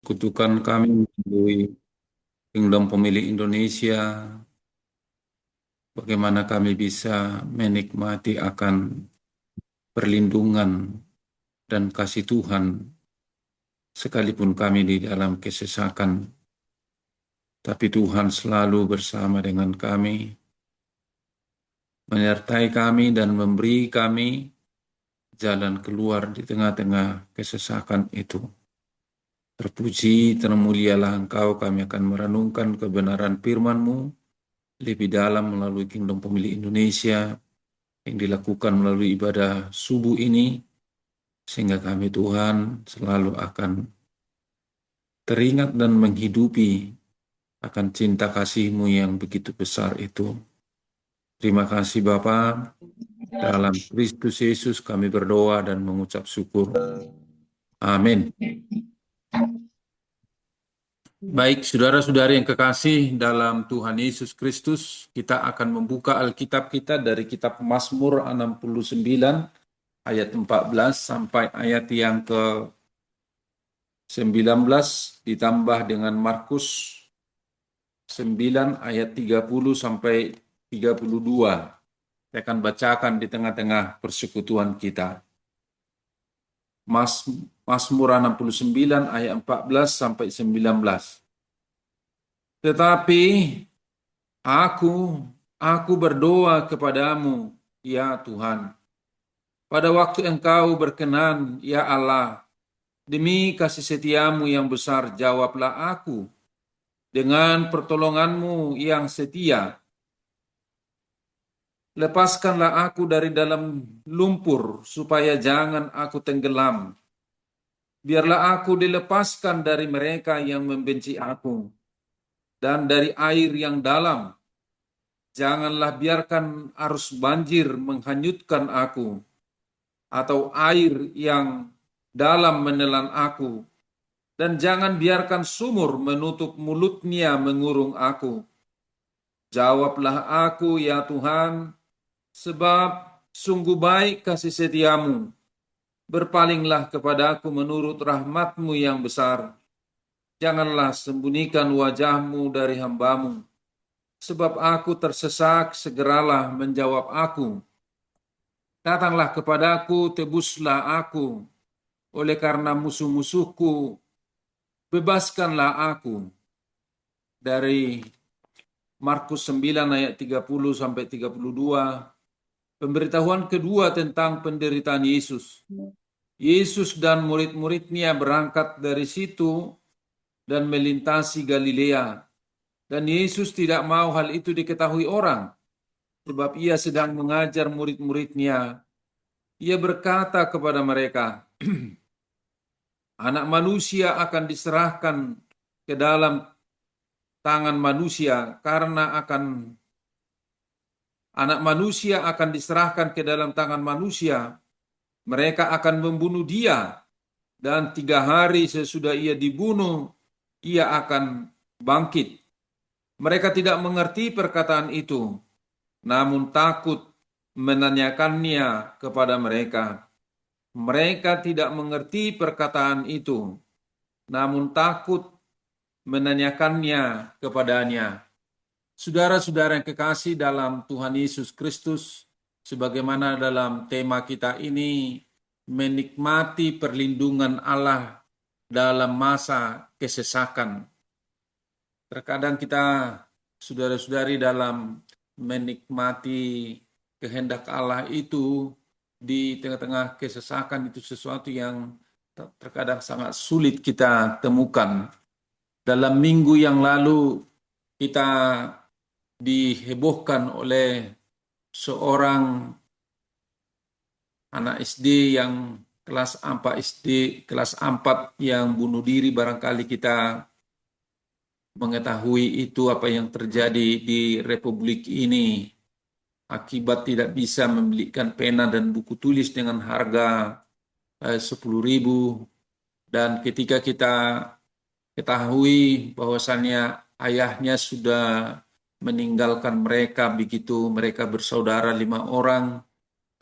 Kutukan kami melalui Kingdom Pemilih Indonesia, bagaimana kami bisa menikmati akan perlindungan dan kasih Tuhan, sekalipun kami di dalam kesesakan, tapi Tuhan selalu bersama dengan kami, menyertai kami dan memberi kami jalan keluar di tengah-tengah kesesakan itu. Terpuji, termulialah Engkau, kami akan merenungkan kebenaran firman-Mu lebih dalam melalui Kingdom Pemilih Indonesia yang dilakukan melalui ibadah subuh ini, sehingga kami Tuhan selalu akan teringat dan menghidupi akan cinta kasih-Mu yang begitu besar itu. Terima kasih Bapa, dalam Kristus Yesus kami berdoa dan mengucap syukur. Amin. Baik, saudara-saudari yang kekasih dalam Tuhan Yesus Kristus, kita akan membuka Alkitab kita dari kitab Mazmur 69 ayat 14 sampai ayat yang ke-19 ditambah dengan Markus 9 ayat 30 sampai 32. Saya akan bacakan di tengah-tengah persekutuan kita. Mazmur 69 ayat 14 sampai 19. Tetapi aku berdoa kepadamu, ya Tuhan. Pada waktu Engkau berkenan, ya Allah, demi kasih setiamu yang besar, jawablah aku. Dengan pertolonganmu yang setia, lepaskanlah aku dari dalam lumpur, supaya jangan aku tenggelam. Biarlah aku dilepaskan dari mereka yang membenci aku, dan dari air yang dalam. Janganlah biarkan arus banjir menghanyutkan aku, atau air yang dalam menelan aku. Dan jangan biarkan sumur menutup mulutnya mengurung aku. Jawablah aku, ya Tuhan, sebab sungguh baik kasih setiamu. Berpalinglah kepadaku menurut rahmatmu yang besar. Janganlah sembunyikan wajahmu dari hambamu. Sebab aku tersesak, segeralah menjawab aku. Datanglah kepadaku, tebuslah aku. Oleh karena musuh-musuhku, bebaskanlah aku. Dari Markus 9 ayat 30 sampai 32. Pemberitahuan kedua tentang penderitaan Yesus. Yesus dan murid-muridnya berangkat dari situ dan melintasi Galilea. Dan Yesus tidak mau hal itu diketahui orang, sebab ia sedang mengajar murid-muridnya. Ia berkata kepada mereka, Anak manusia akan diserahkan ke dalam tangan manusia, karena anak manusia akan diserahkan ke dalam tangan manusia. Mereka akan membunuh dia, dan 3 hari sesudah ia dibunuh, ia akan bangkit. Mereka tidak mengerti perkataan itu, namun takut menanyakannya kepada mereka. Mereka tidak mengerti perkataan itu, namun takut menanyakannya kepadanya. Saudara-saudara yang kekasih dalam Tuhan Yesus Kristus, sebagaimana dalam tema kita ini, menikmati perlindungan Allah dalam masa kesesakan. Terkadang kita, saudara-saudari, dalam menikmati kehendak Allah itu di tengah-tengah kesesakan itu sesuatu yang terkadang sangat sulit kita temukan. Dalam minggu yang lalu kita dihebohkan oleh seorang anak SD yang kelas 4 SD, kelas 4 yang bunuh diri. Barangkali kita mengetahui itu apa yang terjadi di Republik ini akibat tidak bisa membelikan pena dan buku tulis dengan harga 10.000. Dan ketika kita ketahui bahwasannya ayahnya sudah meninggalkan mereka, begitu mereka bersaudara 5 orang,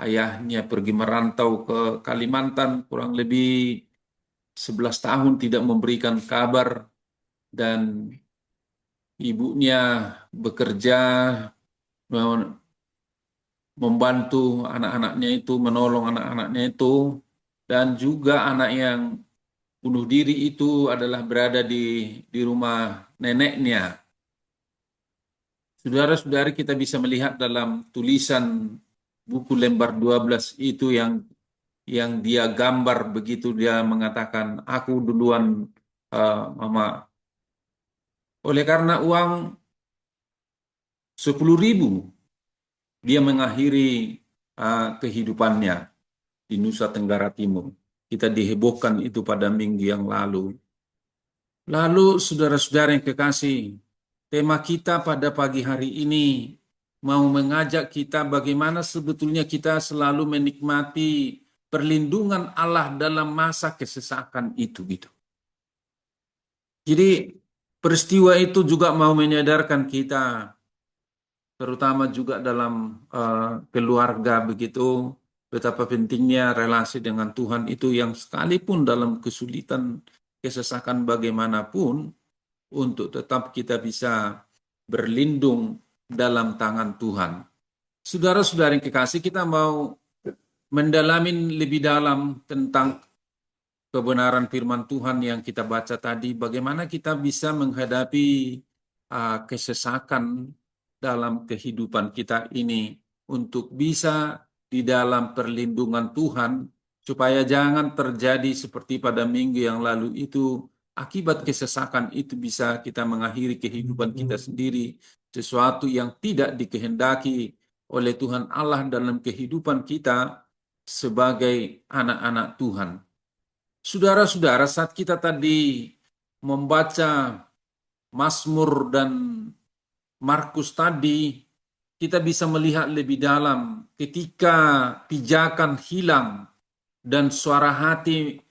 ayahnya pergi merantau ke Kalimantan kurang lebih 11 tahun tidak memberikan kabar dan ibunya bekerja membantu anak-anaknya itu, menolong anak-anaknya itu, dan juga anak yang bunuh diri itu adalah berada di rumah neneknya. Saudara-saudari, kita bisa melihat dalam tulisan buku lembar 12 itu yang dia gambar begitu, dia mengatakan, aku duluan, mama. Oleh karena uang 10.000, dia mengakhiri kehidupannya di Nusa Tenggara Timur. Kita dihebohkan itu pada minggu yang lalu. Lalu saudara-saudara yang kekasih, tema kita pada pagi hari ini mau mengajak kita bagaimana sebetulnya kita selalu menikmati perlindungan Allah dalam masa kesesakan itu gitu. Jadi peristiwa itu juga mau menyadarkan kita, terutama juga dalam keluarga begitu, betapa pentingnya relasi dengan Tuhan itu, yang sekalipun dalam kesulitan, kesesakan bagaimanapun, untuk tetap kita bisa berlindung dalam tangan Tuhan. Saudara-saudara yang kekasih, kita mau mendalami lebih dalam tentang kebenaran firman Tuhan yang kita baca tadi, bagaimana kita bisa menghadapi kesesakan dalam kehidupan kita ini untuk bisa di dalam perlindungan Tuhan, supaya jangan terjadi seperti pada minggu yang lalu itu, akibat kesesakan itu bisa kita mengakhiri kehidupan kita sendiri, sesuatu yang tidak dikehendaki oleh Tuhan Allah dalam kehidupan kita sebagai anak-anak Tuhan. Saudara-saudara, saat kita tadi membaca Mazmur dan Markus tadi, kita bisa melihat lebih dalam ketika pijakan hilang dan suara hati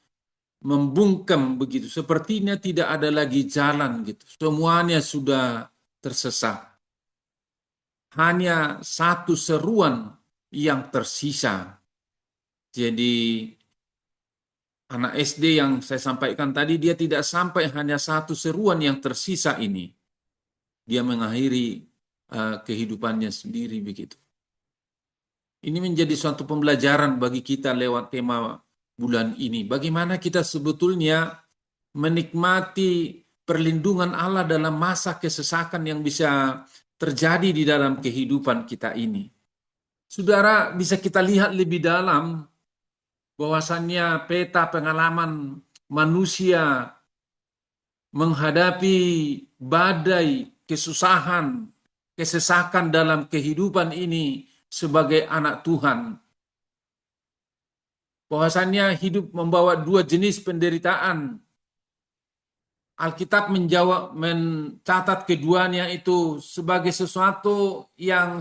membungkam begitu. Sepertinya tidak ada lagi jalan gitu. Semuanya sudah tersesat. Hanya satu seruan yang tersisa. Jadi anak SD yang saya sampaikan tadi, dia tidak sampai hanya satu seruan yang tersisa ini. Dia mengakhiri kehidupannya sendiri begitu. Ini menjadi suatu pembelajaran bagi kita lewat tema bulan ini. Bagaimana kita sebetulnya menikmati perlindungan Allah dalam masa kesesakan yang bisa terjadi di dalam kehidupan kita ini. Saudara, bisa kita lihat lebih dalam bahwasannya peta pengalaman manusia menghadapi badai, kesusahan, kesesakan dalam kehidupan ini sebagai anak Tuhan. Bahwasannya hidup membawa dua jenis penderitaan. Alkitab mencatat keduanya itu sebagai sesuatu yang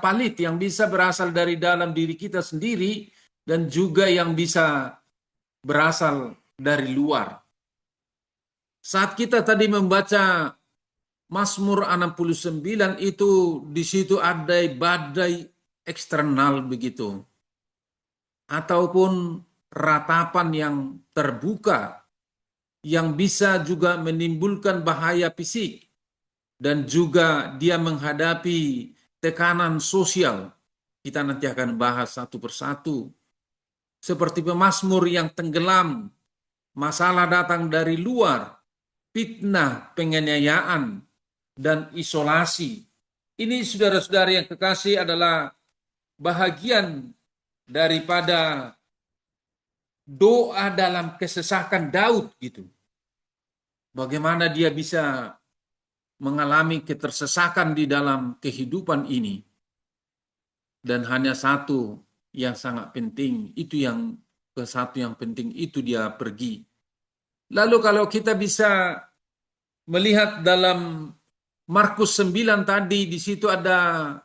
palit, yang bisa berasal dari dalam diri kita sendiri dan juga yang bisa berasal dari luar. Saat kita tadi membaca Mazmur 69 itu, di situ ada badai eksternal begitu, ataupun ratapan yang terbuka yang bisa juga menimbulkan bahaya fisik, dan juga dia menghadapi tekanan sosial. Kita nanti akan bahas satu persatu. Seperti pemazmur yang tenggelam, masalah datang dari luar, fitnah, penganiayaan, dan isolasi. Ini saudara-saudara yang kekasih adalah bahagian daripada doa dalam kesesakan Daud gitu. Bagaimana dia bisa mengalami ketersesakan di dalam kehidupan ini. Dan hanya satu yang sangat penting, itu yang satu yang penting itu dia pergi. Lalu kalau kita bisa melihat dalam Markus 9 tadi, di situ ada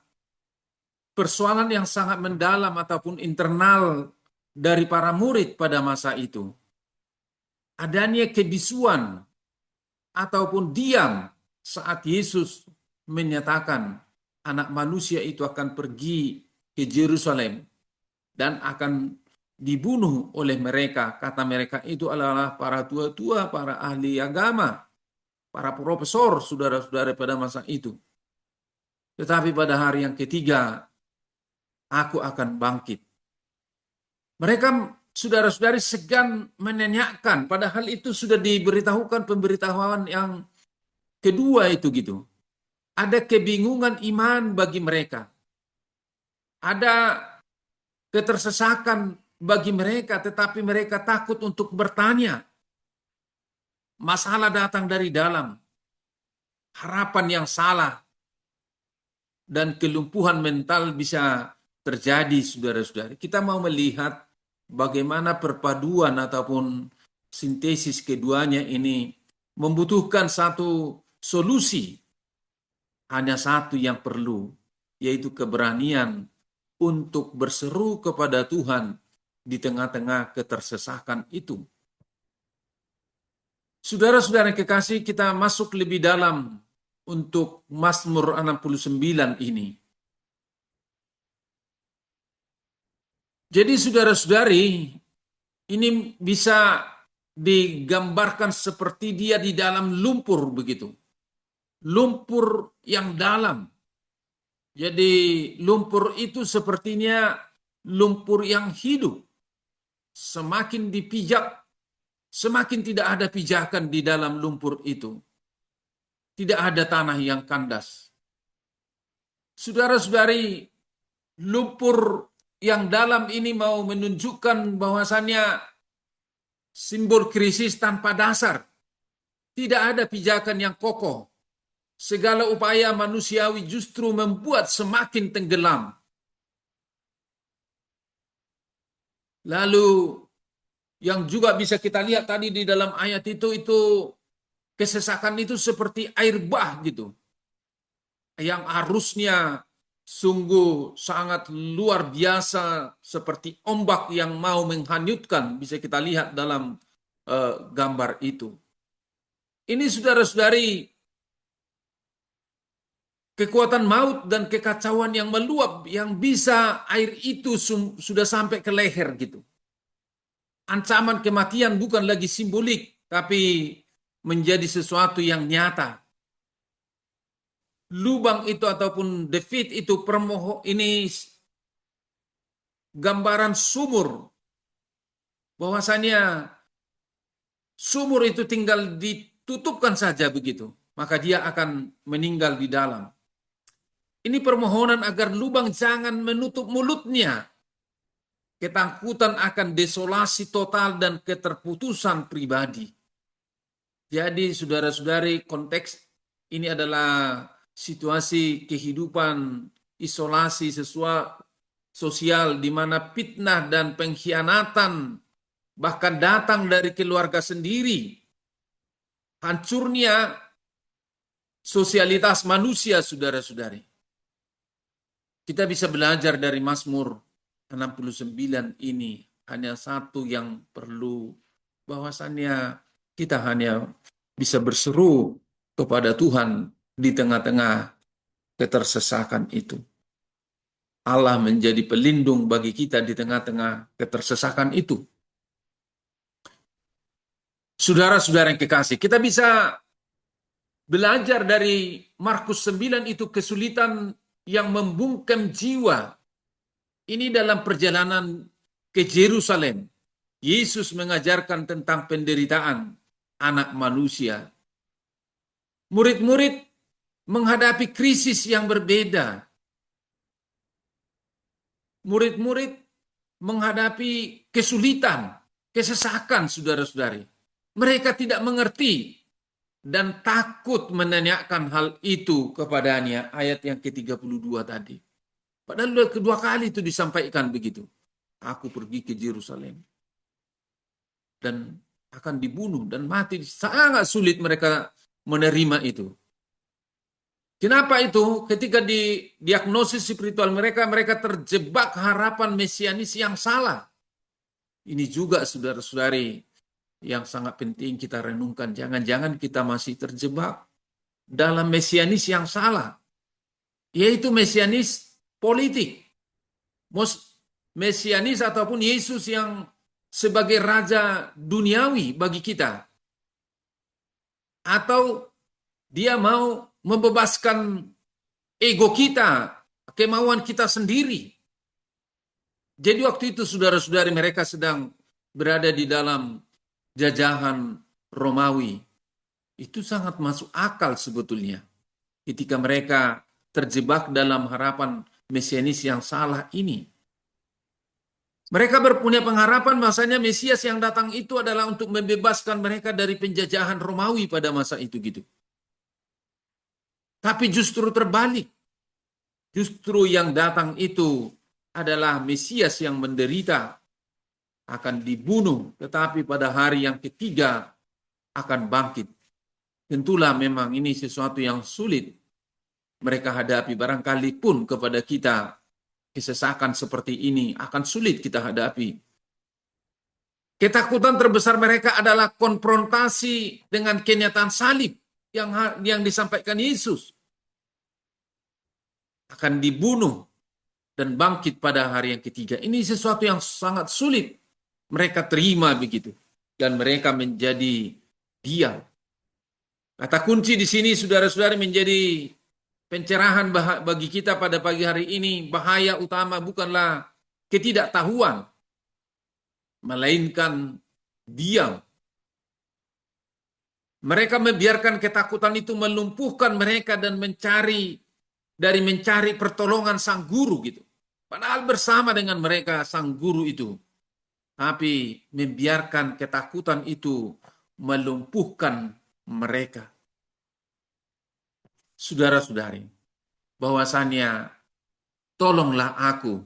persoalan yang sangat mendalam ataupun internal dari para murid pada masa itu. Adanya kebisuan ataupun diam saat Yesus menyatakan anak manusia itu akan pergi ke Yerusalem dan akan dibunuh oleh mereka. Kata mereka itu adalah para tua-tua, para ahli agama, para profesor, saudara-saudara pada masa itu. Tetapi pada hari yang ketiga, aku akan bangkit. Mereka, saudara-saudari, segan menanyakan, padahal itu sudah diberitahukan pemberitahuan yang kedua itu gitu. Ada kebingungan iman bagi mereka. Ada ketersesakan bagi mereka, tetapi mereka takut untuk bertanya. Masalah datang dari dalam. Harapan yang salah dan kelumpuhan mental bisa terjadi, saudara-saudari. Kita mau melihat bagaimana perpaduan ataupun sintesis keduanya ini membutuhkan satu solusi. Hanya satu yang perlu, yaitu keberanian untuk berseru kepada Tuhan di tengah-tengah ketersesakan itu. Saudara-saudara yang kekasih, kita masuk lebih dalam untuk Mazmur 69 ini. Jadi saudara-saudari, ini bisa digambarkan seperti dia di dalam lumpur begitu. Lumpur yang dalam. Jadi lumpur itu sepertinya lumpur yang hidup. Semakin dipijak, semakin tidak ada pijakan di dalam lumpur itu. Tidak ada tanah yang kandas. Saudara-saudari, lumpur yang dalam ini mau menunjukkan bahwasannya simbol krisis tanpa dasar. Tidak ada pijakan yang kokoh. Segala upaya manusiawi justru membuat semakin tenggelam. Lalu yang juga bisa kita lihat tadi di dalam ayat itu kesesakan itu seperti air bah gitu. Yang arusnya sungguh sangat luar biasa seperti ombak yang mau menghanyutkan, bisa kita lihat dalam gambar itu. Ini saudara-saudari, kekuatan maut dan kekacauan yang meluap yang bisa air itu sudah sampai ke leher gitu. Ancaman kematian bukan lagi simbolik, tapi menjadi sesuatu yang nyata. Lubang itu ataupun defit itu ini gambaran sumur. Bahwasanya sumur itu tinggal ditutupkan saja begitu, maka dia akan meninggal di dalam. Ini permohonan agar lubang jangan menutup mulutnya. Ketakutan akan desolasi total dan keterputusan pribadi. Jadi saudara-saudari, konteks ini adalah situasi kehidupan isolasi sosial di mana fitnah dan pengkhianatan bahkan datang dari keluarga sendiri. Hancurnya sosialitas manusia, saudara-saudari. Kita bisa belajar dari Mazmur 69 ini. Hanya satu yang perlu, bahwasannya kita hanya bisa berseru kepada Tuhan di tengah-tengah ketersesakan itu. Allah menjadi pelindung bagi kita di tengah-tengah ketersesakan itu. Saudara-saudara yang kekasih, kita bisa belajar dari Markus 9 itu kesulitan yang membungkam jiwa. Ini dalam perjalanan ke Yerusalem. Yesus mengajarkan tentang penderitaan anak manusia. Murid-murid menghadapi krisis yang berbeda. Murid-murid menghadapi kesulitan, kesesakan, saudara-saudari. Mereka tidak mengerti dan takut menanyakan hal itu kepadanya. Ayat yang ke-32 tadi. Padahal kedua kali itu disampaikan begitu. Aku pergi ke Yerusalem dan akan dibunuh dan mati. Sangat sulit mereka menerima itu. Kenapa itu? Ketika di diagnosis spiritual mereka terjebak harapan mesianis yang salah. Ini juga saudara-saudari yang sangat penting kita renungkan. Jangan-jangan kita masih terjebak dalam mesianis yang salah. Yaitu mesianis politik. Mesianis ataupun Yesus yang sebagai raja duniawi bagi kita, atau dia mau membebaskan ego kita, kemauan kita sendiri. Jadi waktu itu saudara-saudari, mereka sedang berada di dalam jajahan Romawi. Itu sangat masuk akal sebetulnya. Ketika mereka terjebak dalam harapan mesianis yang salah ini. Mereka berpunya pengharapan bahasanya Mesias yang datang itu adalah untuk membebaskan mereka dari penjajahan Romawi pada masa itu gitu. Tapi justru terbalik. Justru yang datang itu adalah Mesias yang menderita, akan dibunuh, tetapi pada hari yang ketiga akan bangkit. Tentulah memang ini sesuatu yang sulit mereka hadapi. Barangkali pun kepada kita kesesakan seperti ini akan sulit kita hadapi. Ketakutan terbesar mereka adalah konfrontasi dengan kenyataan salib yang disampaikan Yesus. Akan dibunuh dan bangkit pada hari yang ketiga. Ini sesuatu yang sangat sulit mereka terima begitu. Dan mereka menjadi diam. Kata kunci di sini saudara-saudari menjadi pencerahan bagi kita pada pagi hari ini. Bahaya utama bukanlah ketidaktahuan, melainkan diam. Mereka membiarkan ketakutan itu melumpuhkan mereka dan mencari pertolongan sang guru gitu. Padahal bersama dengan mereka sang guru itu. Tapi membiarkan ketakutan itu melumpuhkan mereka. Saudara-saudari, bahwasannya tolonglah aku.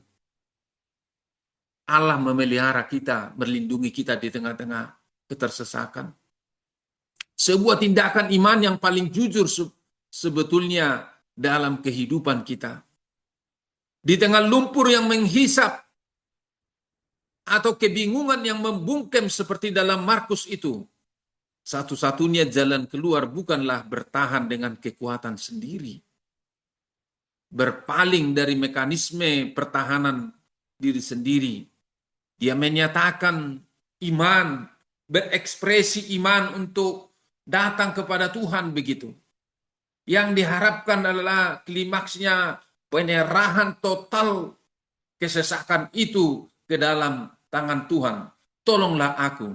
Allah memelihara kita, melindungi kita di tengah-tengah ketersesakan. Sebuah tindakan iman yang paling jujur sebetulnya dalam kehidupan kita. Di tengah lumpur yang menghisap atau kebingungan yang membungkam seperti dalam Markus itu, satu-satunya jalan keluar bukanlah bertahan dengan kekuatan sendiri, berpaling dari mekanisme pertahanan diri sendiri. Dia menyatakan iman, berekspresi iman untuk datang kepada Tuhan begitu. Yang diharapkan adalah klimaksnya penyerahan total kesesakan itu ke dalam tangan Tuhan. Tolonglah aku.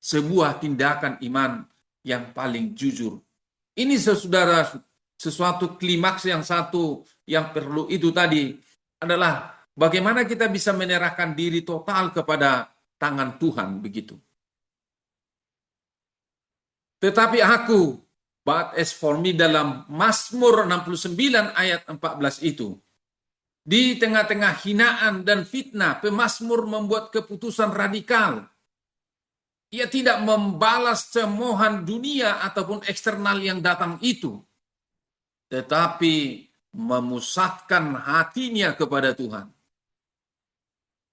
Sebuah tindakan iman yang paling jujur. Ini saudara, sesuatu klimaks yang satu yang perlu itu tadi adalah bagaimana kita bisa menyerahkan diri total kepada tangan Tuhan begitu. Tetapi aku, but as for me, dalam Mazmur 69 ayat 14 itu, di tengah-tengah hinaan dan fitnah, pemazmur membuat keputusan radikal. Ia tidak membalas cemoohan dunia ataupun eksternal yang datang itu, tetapi memusatkan hatinya kepada Tuhan.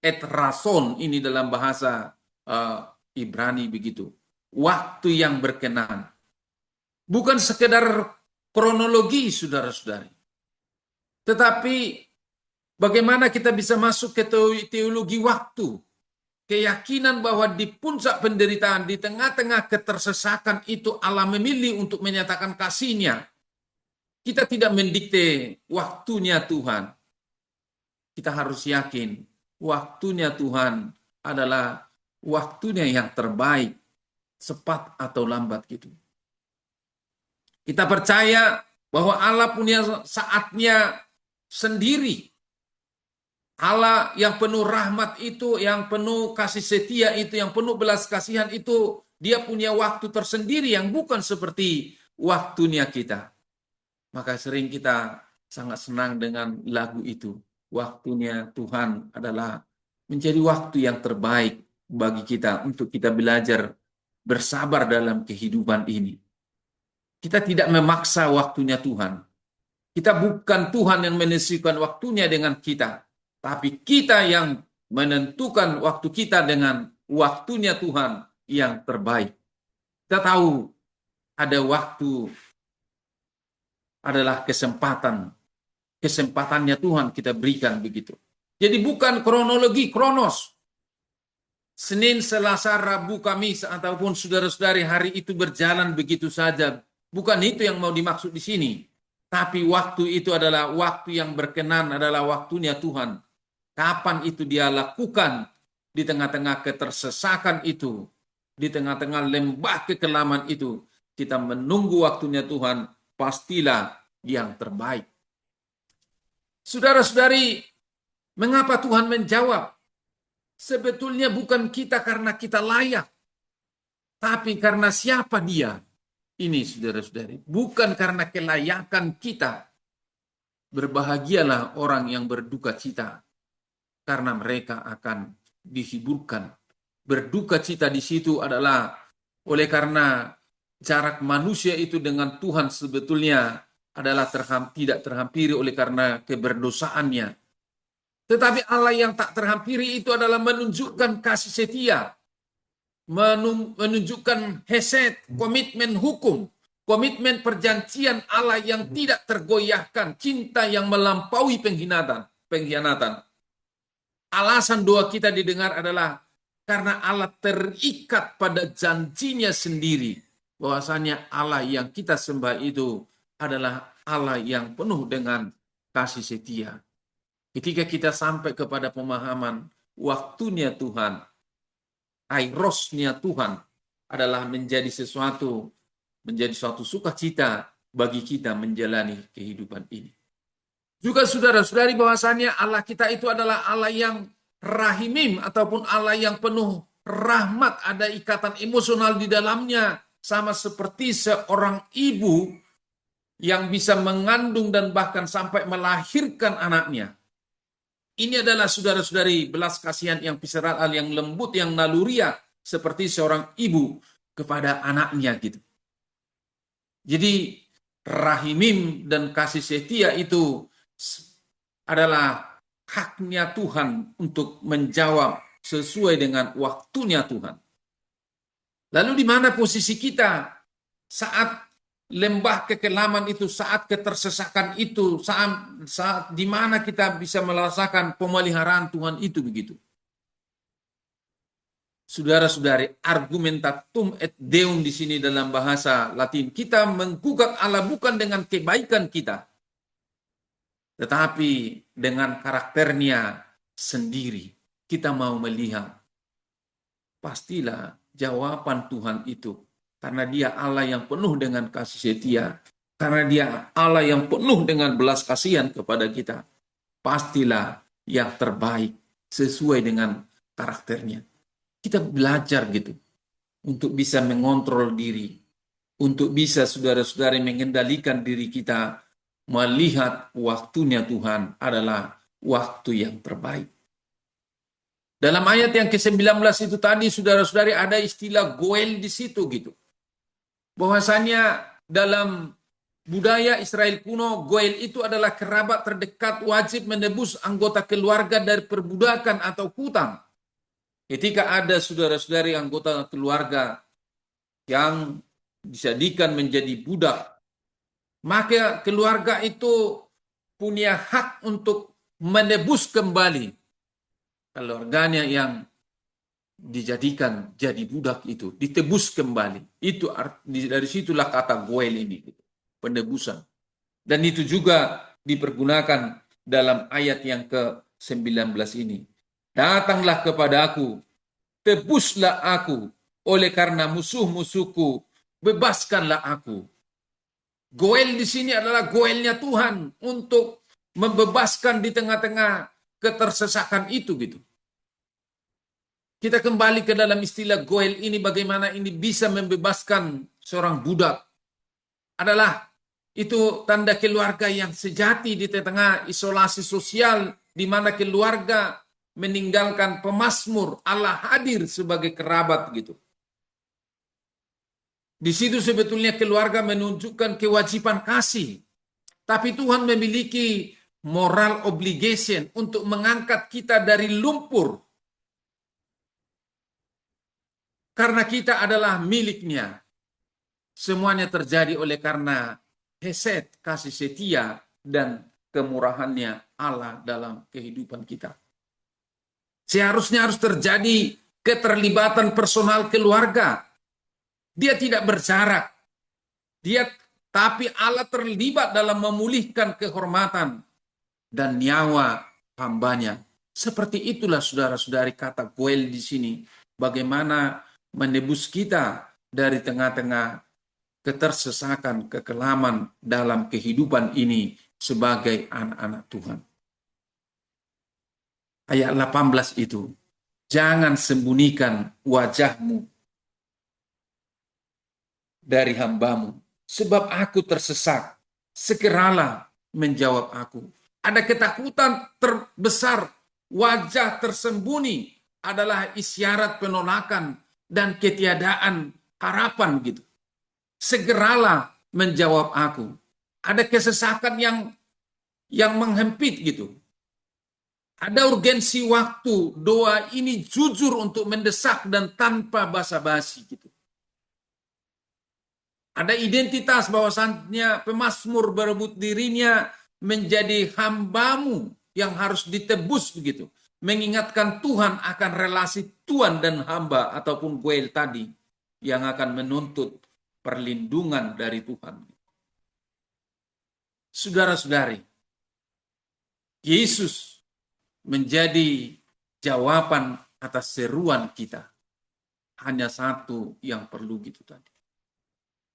Et rason, ini dalam bahasa Ibrani begitu. Waktu yang berkenan. Bukan sekedar kronologi, saudara-saudari. Tetapi bagaimana kita bisa masuk ke teologi waktu. Keyakinan bahwa di puncak penderitaan, di tengah-tengah ketersesakan itu Allah memilih untuk menyatakan kasih-Nya. Kita tidak mendikte waktunya Tuhan. Kita harus yakin waktunya Tuhan adalah waktunya yang terbaik, cepat atau lambat gitu. Kita percaya bahwa Allah punya saatnya sendiri. Allah yang penuh rahmat itu, yang penuh kasih setia itu, yang penuh belas kasihan itu, dia punya waktu tersendiri yang bukan seperti waktunya kita. Maka sering kita sangat senang dengan lagu itu. Waktunya Tuhan adalah menjadi waktu yang terbaik bagi kita untuk kita belajar bersabar dalam kehidupan ini. Kita tidak memaksa waktunya Tuhan. Kita bukan Tuhan yang menentukan waktunya dengan kita. Tapi kita yang menentukan waktu kita dengan waktunya Tuhan yang terbaik. Kita tahu ada waktu adalah kesempatan. Kesempatannya Tuhan kita berikan begitu. Jadi bukan kronologi, kronos. Senin, Selasa, Rabu, Kamis, ataupun saudara-saudari hari itu berjalan begitu saja. Bukan itu yang mau dimaksud di sini. Tapi waktu itu adalah waktu yang berkenan, adalah waktunya Tuhan. Kapan itu dia lakukan di tengah-tengah ketersesakan itu, di tengah-tengah lembah kekelaman itu, kita menunggu waktunya Tuhan, pastilah yang terbaik. Saudara-saudari, mengapa Tuhan menjawab? Sebetulnya bukan kita karena kita layak, tapi karena siapa dia. Ini saudara-saudari, bukan karena kelayakan kita. Berbahagialah orang yang berduka cita, karena mereka akan dihiburkan. Berduka cita di situ adalah oleh karena jarak manusia itu dengan Tuhan sebetulnya adalah tidak terhampiri oleh karena keberdosaannya. Tetapi Allah yang tak terhampiri itu adalah menunjukkan kasih setia, menunjukkan hesed, komitmen hukum, komitmen perjanjian Allah yang tidak tergoyahkan, cinta yang melampaui pengkhianatan. Alasan doa kita didengar adalah karena Allah terikat pada janjinya sendiri, bahwasanya Allah yang kita sembah itu adalah Allah yang penuh dengan kasih setia. Ketika kita sampai kepada pemahaman waktunya Tuhan, kairosnya Tuhan adalah menjadi suatu sukacita bagi kita menjalani kehidupan ini. Juga saudara-saudari bahwasannya Allah kita itu adalah Allah yang rahimim ataupun Allah yang penuh rahmat, ada ikatan emosional di dalamnya, sama seperti seorang ibu yang bisa mengandung dan bahkan sampai melahirkan anaknya. Ini adalah saudara-saudari belas kasihan yang visceral, yang lembut, yang naluriah, seperti seorang ibu kepada anaknya gitu. Jadi rahimim dan kasih setia itu adalah haknya Tuhan untuk menjawab sesuai dengan waktunya Tuhan. Lalu di mana posisi kita saat lembah kekelaman itu, saat ketersesakan itu, saat di mana kita bisa merasakan pemeliharaan Tuhan itu begitu. Saudara-saudari, argumentatum et deum di sini dalam bahasa Latin, kita menggugat Allah bukan dengan kebaikan kita, tetapi dengan karakternya sendiri. Kita mau melihat, pastilah jawaban Tuhan itu. Karena dia Allah yang penuh dengan kasih setia. Karena dia Allah yang penuh dengan belas kasihan kepada kita. Pastilah yang terbaik sesuai dengan karakternya. Kita belajar gitu. Untuk bisa mengontrol diri. Untuk bisa saudara-saudari mengendalikan diri kita. Melihat waktunya Tuhan adalah waktu yang terbaik. Dalam ayat yang ke-19 itu tadi, saudara-saudari, ada istilah goel di situ gitu. Bahwasanya dalam budaya Israel kuno, goel itu adalah kerabat terdekat wajib menebus anggota keluarga dari perbudakan atau hutang. Ketika ada saudara-saudari anggota keluarga yang dijadikan menjadi budak, maka keluarga itu punya hak untuk menebus kembali keluarganya yang dijadikan jadi budak itu, ditebus kembali. Itu dari situlah kata goel ini, penebusan. Dan itu juga dipergunakan dalam ayat yang ke-19 ini. Datanglah kepadaku, tebuslah aku, oleh karena musuh-musuhku, bebaskanlah aku. Goel di sini adalah goelnya Tuhan untuk membebaskan di tengah-tengah ketersesakan itu gitu. Kita kembali ke dalam istilah goel ini, bagaimana ini bisa membebaskan seorang budak. Adalah itu tanda keluarga yang sejati di tengah isolasi sosial, di mana keluarga meninggalkan pemazmur, Allah hadir sebagai kerabat gitu. Di situ sebetulnya keluarga menunjukkan kewajiban kasih. Tapi Tuhan memiliki moral obligation untuk mengangkat kita dari lumpur. Karena kita adalah miliknya. Semuanya terjadi oleh karena hesed, kasih setia, dan kemurahannya Allah dalam kehidupan kita. Seharusnya harus terjadi keterlibatan personal keluarga. Dia tidak berjarak. Tapi Allah terlibat dalam memulihkan kehormatan dan nyawa hambanya. Seperti itulah saudara-saudari kata Goel di sini. Bagaimana menebus kita dari tengah-tengah ketersesakan, kekelaman dalam kehidupan ini sebagai anak-anak Tuhan. Ayat 18 itu, jangan sembunyikan wajahmu dari hambamu, sebab aku tersesak, segeralah menjawab aku. Ada ketakutan terbesar, wajah tersembunyi adalah isyarat penolakan dan ketiadaan harapan gitu. Segeralah menjawab aku. Ada kesesakan yang menghempit gitu. Ada urgensi waktu, doa ini jujur untuk mendesak dan tanpa basa-basi gitu. Ada identitas bahwasannya pemazmur berebut dirinya menjadi hambamu yang harus ditebus begitu. Mengingatkan Tuhan akan relasi Tuhan dan hamba ataupun Goel tadi yang akan menuntut perlindungan dari Tuhan. Saudara-saudari, Yesus menjadi jawaban atas seruan kita. Hanya satu yang perlu gitu tadi.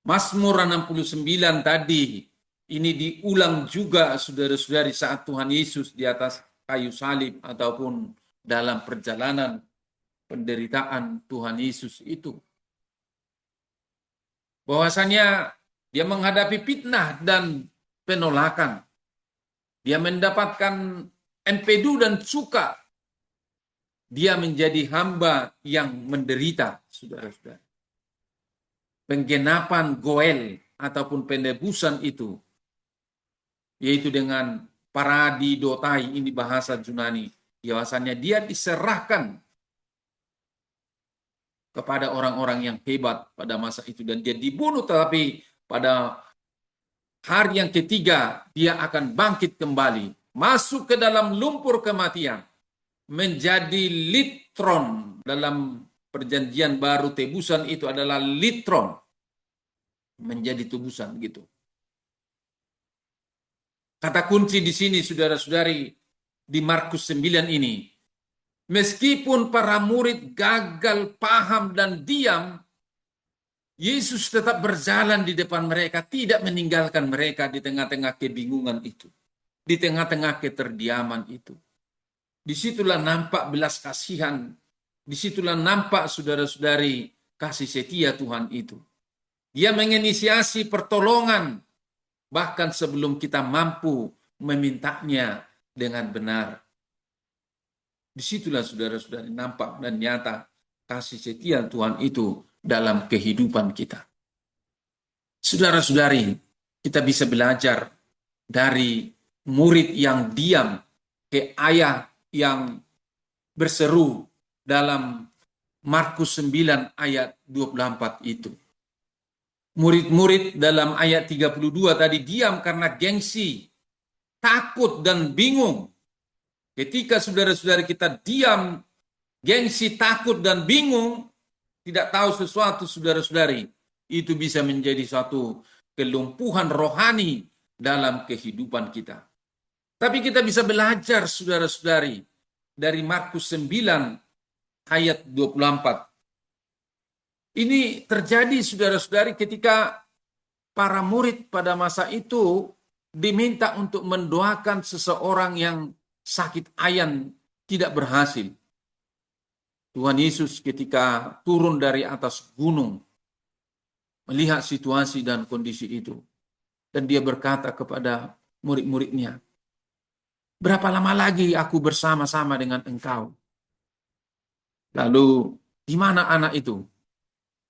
Mazmur 69 tadi, ini diulang juga saudara-saudari saat Tuhan Yesus di atas kayu salib ataupun dalam perjalanan penderitaan Tuhan Yesus itu. Bahwasanya dia menghadapi fitnah dan penolakan. Dia mendapatkan empedu dan cuka. Dia menjadi hamba yang menderita, saudara-saudara. Penggenapan Goel ataupun penebusan itu, yaitu dengan paradidotai, ini bahasa Yunani, bahwasanya dia diserahkan kepada orang-orang yang hebat pada masa itu dan dia dibunuh, tetapi pada hari yang ketiga dia akan bangkit kembali, masuk ke dalam lumpur kematian, menjadi litron. Dalam perjanjian baru tebusan itu adalah litron, menjadi tebusan gitu. Kata kunci di sini saudara-saudari di Markus 9 ini, meskipun para murid gagal paham dan diam, Yesus tetap berjalan di depan mereka, tidak meninggalkan mereka di tengah-tengah kebingungan itu, di tengah-tengah keterdiaman itu. Disitulah nampak belas kasihan, disitulah nampak saudara-saudari kasih setia Tuhan itu. Dia menginisiasi pertolongan bahkan sebelum kita mampu memintanya dengan benar. Disitulah saudara-saudari nampak dan nyata kasih setia Tuhan itu dalam kehidupan kita. Saudara-saudari, kita bisa belajar dari murid yang diam ke ayah yang berseru dalam Markus 9 ayat 24 itu. Murid-murid dalam ayat 32 tadi diam karena gengsi, takut dan bingung. Ketika saudara-saudari kita diam, gengsi, takut dan bingung, tidak tahu sesuatu saudara-saudari, itu bisa menjadi suatu kelumpuhan rohani dalam kehidupan kita. Tapi kita bisa belajar saudara-saudari dari Markus 9 ayat 24. Ini terjadi saudara-saudari ketika para murid pada masa itu diminta untuk mendoakan seseorang yang sakit ayan tidak berhasil. Tuhan Yesus ketika turun dari atas gunung melihat situasi dan kondisi itu, dan dia berkata kepada murid-muridnya, berapa lama lagi aku bersama-sama dengan engkau? Lalu di mana anak itu?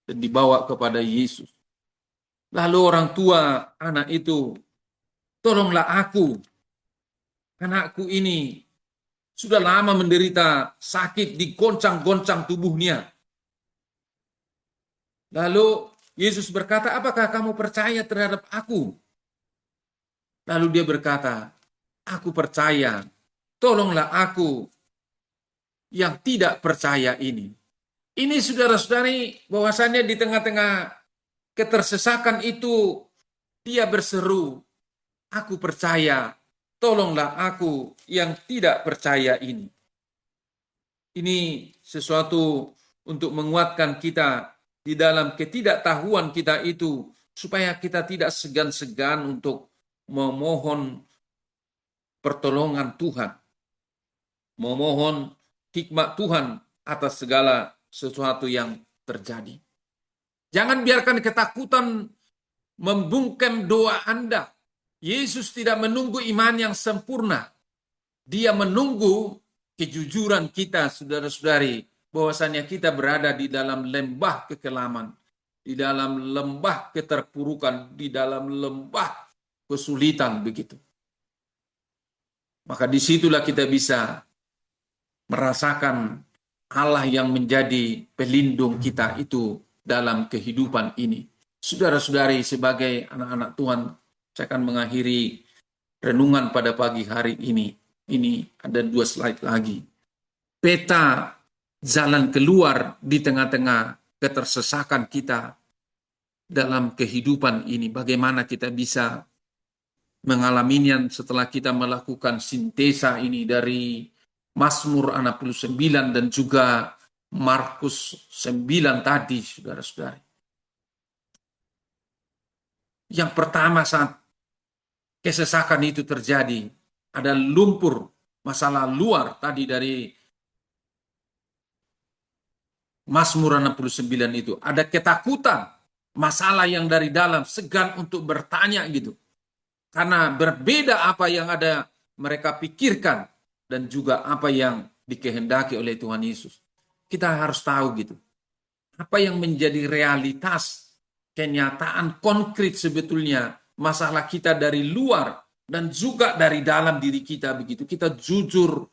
Dan dibawa kepada Yesus. Lalu orang tua anak itu, tolonglah aku. Anakku ini sudah lama menderita sakit, digoncang-goncang tubuhnya. Lalu Yesus berkata, apakah kamu percaya terhadap aku? Lalu dia berkata, aku percaya, tolonglah aku. yang tidak percaya ini. Ini saudara-saudari, bahwasannya di tengah-tengah ketersesakan itu dia berseru, aku percaya, tolonglah aku yang tidak percaya ini. Ini sesuatu untuk menguatkan kita di dalam ketidaktahuan kita itu, supaya kita tidak segan-segan untuk memohon pertolongan Tuhan, memohon hikmat Tuhan atas segala sesuatu yang terjadi. Jangan biarkan ketakutan membungkam doa Anda. Yesus tidak menunggu iman yang sempurna. Dia menunggu kejujuran kita, saudara-saudari, bahwasannya kita berada di dalam lembah kekelaman, di dalam lembah keterpurukan, di dalam lembah kesulitan begitu. Maka disitulah kita bisa merasakan Allah yang menjadi pelindung kita itu dalam kehidupan ini. Saudara-saudari, sebagai anak-anak Tuhan, saya akan mengakhiri renungan pada pagi hari ini. Ini ada 2 slide lagi. Peta jalan keluar di tengah-tengah ketersesakan kita dalam kehidupan ini. Bagaimana kita bisa mengalaminya setelah kita melakukan sintesa ini dari Mazmur 69 dan juga Markus 9 tadi, saudara-saudari. Yang pertama, saat kesesakan itu terjadi, ada lumpur, masalah luar tadi dari Mazmur 69 itu. Ada ketakutan, masalah yang dari dalam, segan untuk bertanya gitu. Karena berbeda apa yang ada mereka pikirkan dan juga apa yang dikehendaki oleh Tuhan Yesus. Kita harus tahu gitu. Apa yang menjadi realitas, kenyataan konkret sebetulnya masalah kita dari luar dan juga dari dalam diri kita begitu. Kita jujur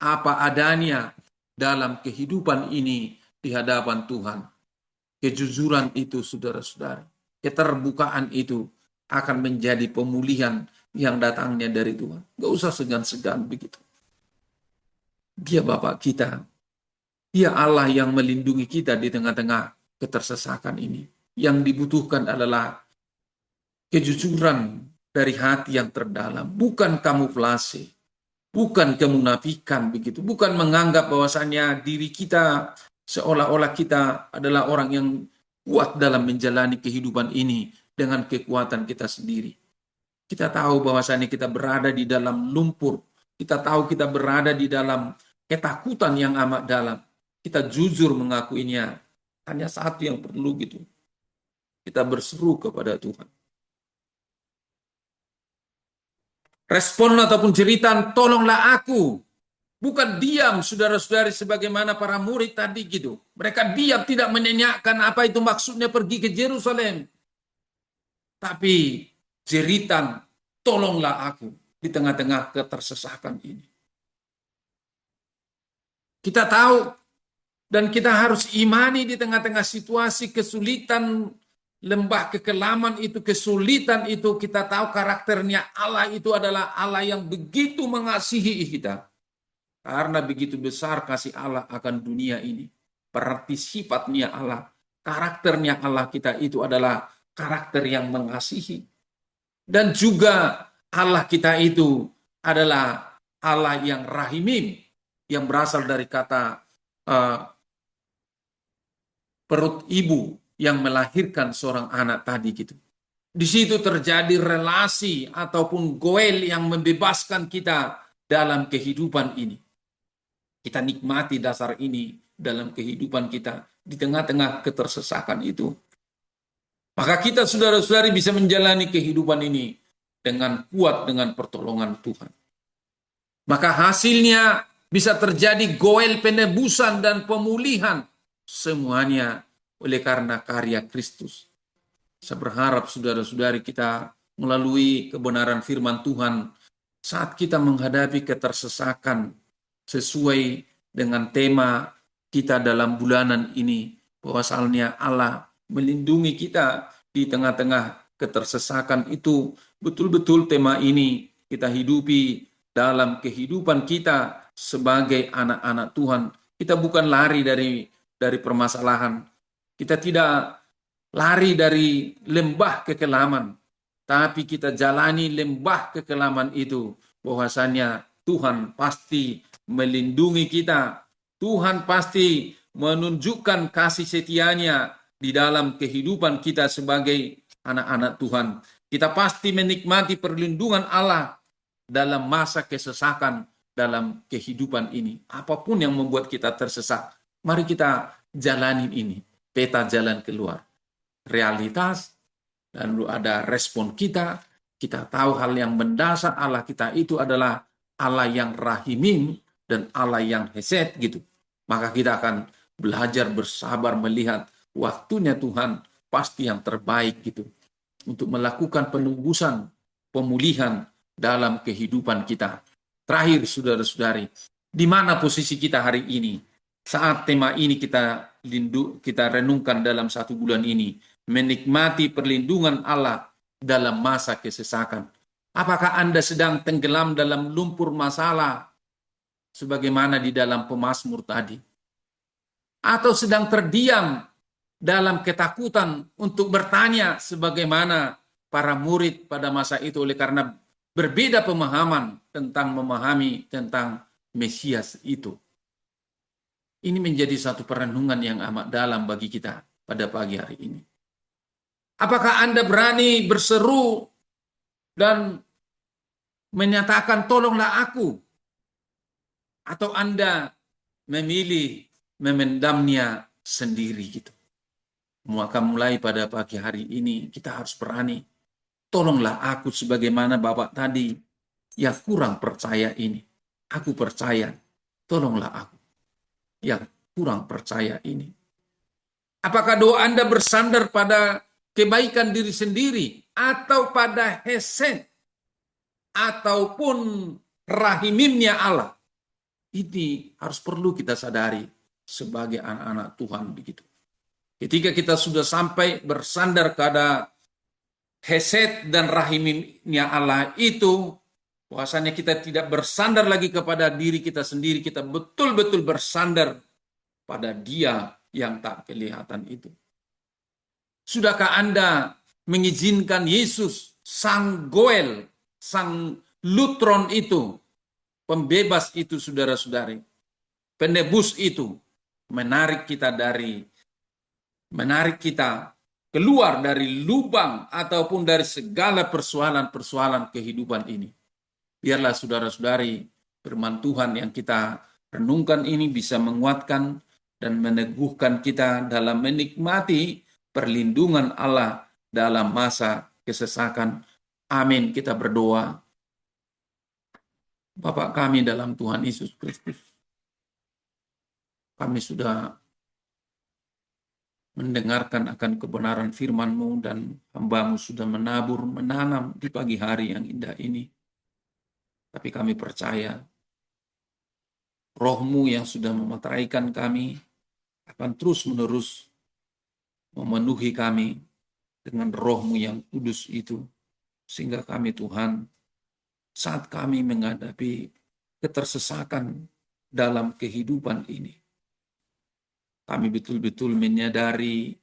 apa adanya dalam kehidupan ini di hadapan Tuhan. Kejujuran itu, saudara-saudara, keterbukaan itu akan menjadi pemulihan yang datangnya dari Tuhan. Gak usah segan-segan begitu. Dia Bapa kita. Dia Allah yang melindungi kita di tengah-tengah ketersesakan ini. Yang dibutuhkan adalah kejujuran dari hati yang terdalam. Bukan kamuflase. Bukan kemunafikan begitu. Bukan menganggap bahwasannya diri kita seolah-olah kita adalah orang yang kuat dalam menjalani kehidupan ini dengan kekuatan kita sendiri. Kita tahu bahwasannya kita berada di dalam lumpur. Kita tahu kita berada di dalam ketakutan yang amat dalam. Kita jujur mengakuinya. Hanya satu yang perlu gitu. Kita berseru kepada Tuhan. Respon ataupun jeritan, tolonglah aku. Bukan diam, saudara-saudari, sebagaimana para murid tadi gitu. Mereka diam, tidak menanyakan apa itu maksudnya pergi ke Yerusalem. Tapi jeritan, tolonglah aku di tengah-tengah ketersesakan ini. Kita tahu dan kita harus imani di tengah-tengah situasi kesulitan, lembah kekelaman itu, kesulitan itu, kita tahu karakternya Allah itu adalah Allah yang begitu mengasihi kita. Karena begitu besar kasih Allah akan dunia ini. Berarti sifatnya Allah, karakternya Allah kita itu adalah karakter yang mengasihi. Dan juga Allah kita itu adalah Allah yang rahimim, yang berasal dari kata perut ibu yang melahirkan seorang anak tadi gitu. Di situ terjadi relasi ataupun goel yang membebaskan kita dalam kehidupan ini. Kita nikmati dasar ini dalam kehidupan kita di tengah-tengah ketersesakan itu. Maka kita, saudara-saudari, bisa menjalani kehidupan ini dengan kuat dengan pertolongan Tuhan. Maka hasilnya bisa terjadi goel penebusan dan pemulihan. Semuanya oleh karena karya Kristus. Saya berharap saudara-saudari kita melalui kebenaran firman Tuhan saat kita menghadapi ketersesakan sesuai dengan tema kita dalam bulanan ini, bahwasannya Allah melindungi kita di tengah-tengah ketersesakan itu. Betul-betul tema ini kita hidupi dalam kehidupan kita sebagai anak-anak Tuhan, Kita bukan lari dari permasalahan. Kita tidak lari dari lembah kekelaman, tapi kita jalani lembah kekelaman itu. Bahwasanya Tuhan pasti melindungi kita. Tuhan pasti menunjukkan kasih setianya di dalam kehidupan kita sebagai anak-anak Tuhan. Kita pasti menikmati perlindungan Allah dalam masa kesesakan dalam kehidupan ini. Apapun yang membuat kita tersesat, mari kita jalanin ini. Peta jalan keluar. Realitas, dan lalu ada respon kita. Kita tahu hal yang mendasar Allah kita itu adalah Allah yang rahimim dan Allah yang hesed gitu. Maka kita akan belajar bersabar melihat waktunya Tuhan pasti yang terbaik gitu. Untuk melakukan penebusan, pemulihan dalam kehidupan kita. Terakhir, saudara-saudari, di mana posisi kita hari ini? Saat tema ini kita renungkan dalam 1 bulan ini, menikmati perlindungan Allah dalam masa kesesakan. Apakah Anda sedang tenggelam dalam lumpur masalah, sebagaimana di dalam pemazmur tadi? Atau sedang terdiam dalam ketakutan untuk bertanya sebagaimana para murid pada masa itu, oleh karena berbeda pemahaman tentang memahami tentang Mesias itu. Ini menjadi satu perenungan yang amat dalam bagi kita pada pagi hari ini. Apakah Anda berani berseru dan menyatakan tolonglah aku? Atau Anda memilih memendamnya sendiri gitu? Maka mulai pada pagi hari ini kita harus berani. Tolonglah aku sebagaimana Bapak tadi yang kurang percaya ini. Aku percaya, tolonglah aku yang kurang percaya ini. Apakah doa Anda bersandar pada kebaikan diri sendiri atau pada hesed ataupun rahimimnya Allah? Ini harus perlu kita sadari sebagai anak-anak Tuhan begitu. Ketika kita sudah sampai bersandar pada hesed dan rahimnya Allah itu, bahwasanya kita tidak bersandar lagi kepada diri kita sendiri, kita betul-betul bersandar pada Dia yang tak kelihatan itu. Sudahkah Anda mengizinkan Yesus, Sang Goel, Sang Lutron itu, pembebas itu, saudara-saudari, penebus itu, menarik kita keluar dari lubang ataupun dari segala persoalan-persoalan kehidupan ini. Biarlah saudara-saudari, firman Tuhan yang kita renungkan ini bisa menguatkan dan meneguhkan kita dalam menikmati perlindungan Allah dalam masa kesesakan. Amin. Kita berdoa. Bapa kami dalam Tuhan Yesus Kristus, kami sudah mendengarkan akan kebenaran firman-Mu dan hamba-Mu sudah menabur, menanam di pagi hari yang indah ini. Tapi kami percaya Roh-Mu yang sudah memeteraikan kami akan terus-menerus memenuhi kami dengan Roh-Mu yang kudus itu. Sehingga kami Tuhan, saat kami menghadapi ketersesakan dalam kehidupan ini, kami betul-betul menyadari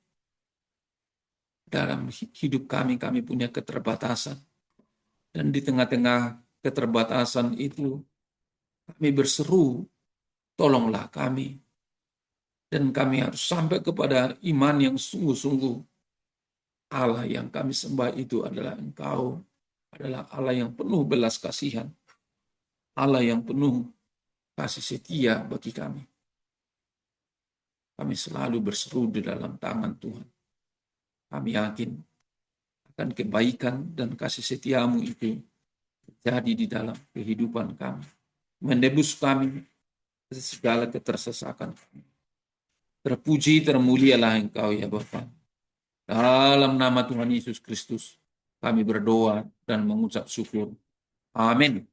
dalam hidup kami punya keterbatasan. Dan di tengah-tengah keterbatasan itu, kami berseru, tolonglah kami. Dan kami harus sampai kepada iman yang sungguh-sungguh. Allah yang kami sembah itu adalah Engkau, adalah Allah yang penuh belas kasihan. Allah yang penuh kasih setia bagi kami. Kami selalu berseru di dalam tangan Tuhan. Kami yakin akan kebaikan dan kasih setiamu itu terjadi di dalam kehidupan kami. Menebus kami dari segala ketersesakan kami. Terpuji, termulialah Engkau ya Bapa. Dalam nama Tuhan Yesus Kristus, kami berdoa dan mengucap syukur. Amin.